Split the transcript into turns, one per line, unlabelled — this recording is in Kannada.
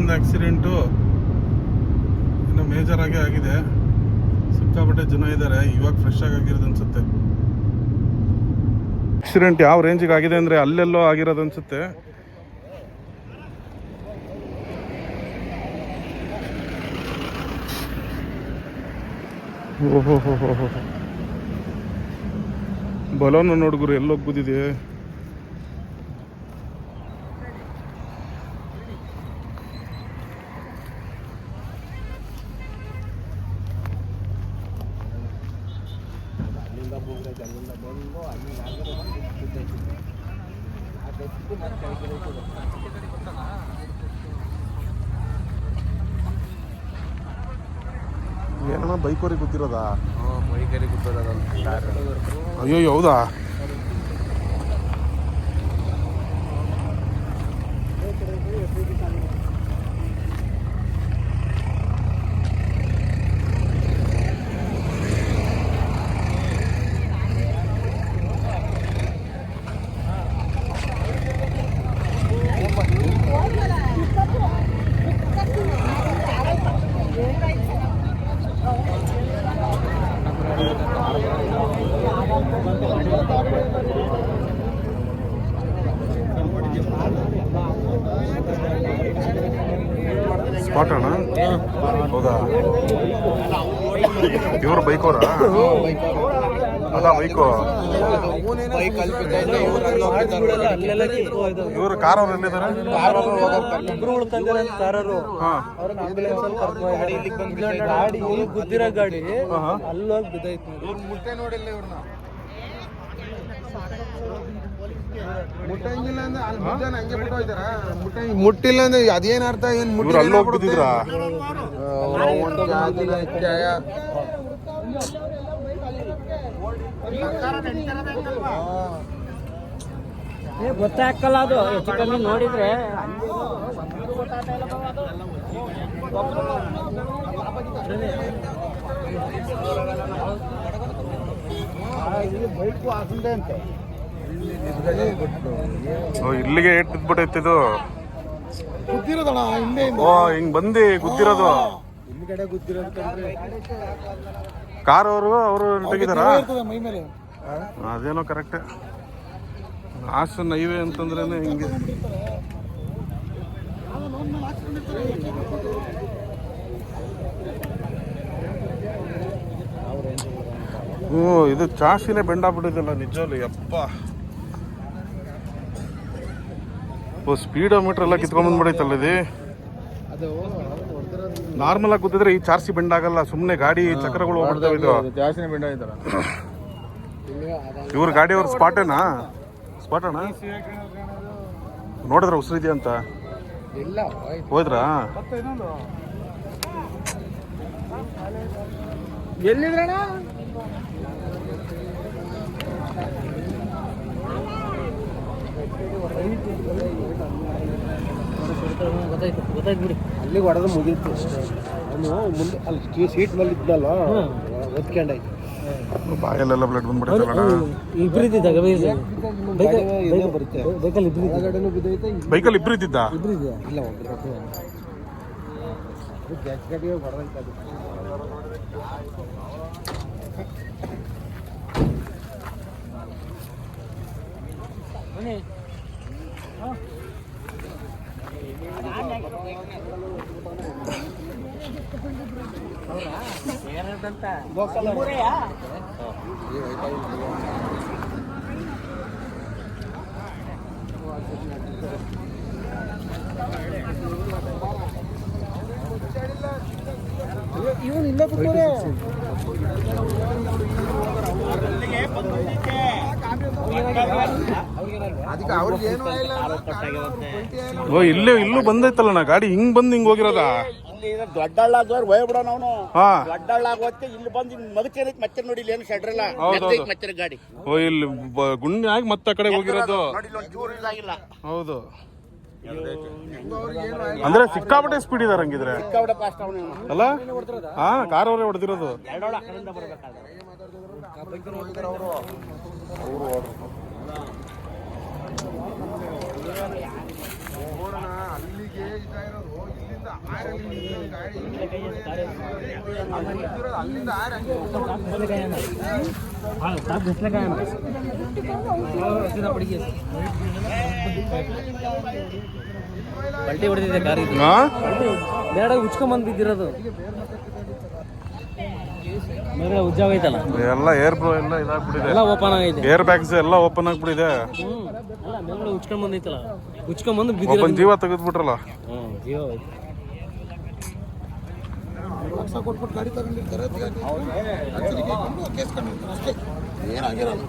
ಒಂದು ಆಕ್ಸಿಡೆಂಟು ಇನ್ನೂ ಮೇಜರ್ ಆಗೇ ಆಗಿದೆ. ಸಿಕ್ಕಾಪಟ್ಟೆ ಜನ ಇದ್ದಾರೆ. ಇವಾಗ ಫ್ರೆಶ್ ಆಗಿರೋದು ಅನ್ಸುತ್ತೆ. ಆಕ್ಸಿಡೆಂಟ್ ಯಾವ ರೇಂಜಿಗೆ ಆಗಿದೆ ಅಂದರೆ ಅಲ್ಲೆಲ್ಲೋ ಆಗಿರೋದು ಅನ್ಸುತ್ತೆ. ಓಹೋ ಹೋ ಹೋ ಹೋ ಬಲೂನ್ ನೋಡ್ಗುರು ಎಲ್ಲೋಗಿ ಬಿದ್ದಿದೆ. ಏನೋ ಬೈಕವ್ರಿಗೆ ಗೊತ್ತಿರೋದಾ?
ಬೈಕರಿಗೆ ಗೊತ್ತಿರೋದ.
ಅಯ್ಯೋ ಹೌದಾ? ಸ್ಪಾಟ್ ಅಣ್ಣ? ಹೌದಾ? ಇವರು ಬೈಕವರ? ಅದ ಬೈಕು ಇವರು ಕಾರ್ ಅವ್ರು ಎಲ್ಲಿದ್ದಾರೆ?
ಗಾಡಿ ಗುದ್ದಿರೋ ಗಾಡಿ ಅಲ್ಲೋಗಿ ಬಿದ್ದೈತಿ. ನೋಡಿಲ್ಲ ಇವ್ರನ್ನ ಮುಟ್ಟಂಗಿಲ್ಲ ಅಂದ್ರೆ ಅಲ್ಲಿ ಮುಂಜಾನೆ ಹಂಗೆ ಬಿಟ್ಟೋಯ್ತಾರ. ಮುಟ್ಟಿಲ್ಲ ಅಂದ್ರೆ ಅದೇನ್ ಅರ್ಥ? ಏನ್ ಮುಟ್ಟಿ
ಅಲ್ಲಿ ಹೋಗ್ಬಿಟ್ಟಿದ್ರ?
ಗೊತ್ತಾಗಲ್ಲ ಅದು. ಹೆಚ್ಚು ಕಮ್ಮಿ ನೋಡಿದ್ರೆ ಬೈಕು ಹಾಕಂದೆ ಅಂತೆ.
ಇಲ್ಲಿಗೆ ಏಟ್ ಬಿದ್ಬಿಟ್ಟೈತಿ ಇದು.
ಗುದ್ದಿರೋದಣ್ಣ ಹಿಂದೆ.
ಓ ಹಿಂಗ್ ಬಂದಿ ಗುದ್ದಿರೋದು.
ಹಿಂದ್ಗಡೆ ಗುದ್ದಿರೋದು.
ಕಾರ್ ಅವರು ತೆಗಿದಾರ?
ಮೈ ಮೇಲೆ
ಅದೇನೋ ಕರೆಕ್ಟ್. ಹಾಸನ್ ಹೈವೇ ಅಂತಂದ್ರೇನೆ ಹಿಂಗೆ. ಇದು ಚಾಸಿನೇ ಬೆಂಡಾಗ್ಬಿಟ್ಟಿದಲ್ಲ ನಿಜವಲ್ಲ. ಯಪ್ಪ ಸ್ಪೀಡೋಮೀಟರ್ ಎಲ್ಲ ಕಿತ್ಕೊಂಡ್ಬಂದ್ಬಿಡೈತಲ್ಲ ಇದು. ನಾರ್ಮಲ್ ಆಗಿ ಕೂತಿದ್ರೆ ಈ ಚಾರ್ಸಿ ಬೆಂಡ್ ಆಗಲ್ಲ. ಸುಮ್ಮನೆ ಗಾಡಿ ಚಕ್ರಗಳು ಹೋಗ್ಬಿಡ್ತಾವೆ. ಇದು ಇವ್ರ ಗಾಡಿ ಅವ್ರ ಸ್ಪಾಟೇನಾ? ಸ್ಪಾಟ್ ಅಣ್ಣ? ನೋಡಿದ್ರ ಉಸಿರಿದೆಯಾ ಅಂತ ಹೋದ್ರಾ?
ಎಲ್ಲಿದ್ರಣ್ಣ? ಗೊತ್ತಾಯ್ತು ಬಿಡಿ. ಅಲ್ಲಿಗೆ ಹೊಡೆದು ಮುಗೀತು. ಅವನು ಮುಂದೆ ಅಲ್ಲಿ ಸೀಟ್ ಮೇಲೆ ಇದ್ದಲ್ಲ, ಒತ್ಕೊಂಡಾಯ್ತು.
ಬಾಯಲ್ಲೆಲ್ಲ ಬ್ಲಡ್ ಬಂದ್ಬಿಡುತ್ತಲ್ಲ.
ಇಬ್ಬರಿದ್ದಾಗ
ಬೈಕಲ್ಲಿ ಇಬ್ಬರಿದ್ದ?
ಇಲ್ಲ ಇವನು ಇಲ್ಲ ಬಿಟ್ಟರೆ
ಓ ಇಲ್ಲೂ ಬಂದೈತಲ್ಲ ಗಾಡಿ. ಹಿಂಗ್ ಬಂದ್ ಹಿಂಗ್ ಹೋಗಿರೋದ?
ದೊಡ್ಡಳ್ಳ ಹೋಗ್ಬಿಡೋಣ ಅವನು. ದೊಡ್ಡಳ್ಳ ಆಗೋತ್ತೆ ಇಲ್ಲಿ ಬಂದು ಮಗಚೆ ಮತ್ತೆ ನೋಡಿ ಏನು ಶೆಡ್ರಲ್ಲ ಮತ್ತೆ ಗಾಡಿ.
ಓ ಇಲ್ಲಿ ಗುಂಡಿ ಆಗಿ ಮತ್ತೆ ಆ ಕಡೆ ಹೋಗಿರೋದು. ಹೌದು. ಅಂದ್ರೆ ಸಿಕ್ಕಾಪಟ್ಟೆ ಸ್ಪೀಡ್ ಇದಾರೆ ಹಂಗಿದ್ರೆ ಅಲ್ಲ? ಹಾ, ಕಾರ್ ಅವರೇ ಹೊಡೆದಿರೋದು.
ಅಲ್ಲಿಗೆ ಇರೋದು. ಇಲ್ಲಿಂದ ಪಲ್ಟಿ ಹೊಡೆದಿದೆ ಕಾರ್ ಇದು ಬೇಡ ಉಚ್ಕೊಂಬಂದು ಬಿದ್ದಿರೋದು ಮೇಲೆ ಉಜ್ಜಾಗ ಐತಲ್ಲ
ಎಲ್ಲ ಏರ್ ಬ್ರೋ ಎಲ್ಲ ಇದಾಗ್ಬಿಟ್ಟಿದೆ,
ಎಲ್ಲ ಓಪನ್ ಆಗೈತೆ.
ಏರ್ ಬ್ಯಾಗ್ಸ್ ಎಲ್ಲ ಓಪನ್ ಆಗ್ಬಿಟ್ಟಿದೆ.
ಅಲ್ಲ ಮೇಲ್ಗಡೆ ಉಚ್ಕೊಂಡ್ ಬಂದೈತಲ್ಲ, ಉಚ್ಕೊಂಬಂದು
ಒಬ್ಬನ್
ಬಿದ್ದಿರೋದು.
ಜೀವ ತೆಗೆದ್ಬಿಟ್ರಲ್ಲ.
ಜೀವ ಹೋಯ್ತು.
ಕೊಟ್ಬಿಟ್ಟು ಗಾಡಿ ತಗೊಂಡಿರ್ತಾರೆ, ಕೇಸ್ ಕಂಡಿರ್ತಾರೆ ಅಷ್ಟೇ, ಏನಾಗಿರಲ್ಲ.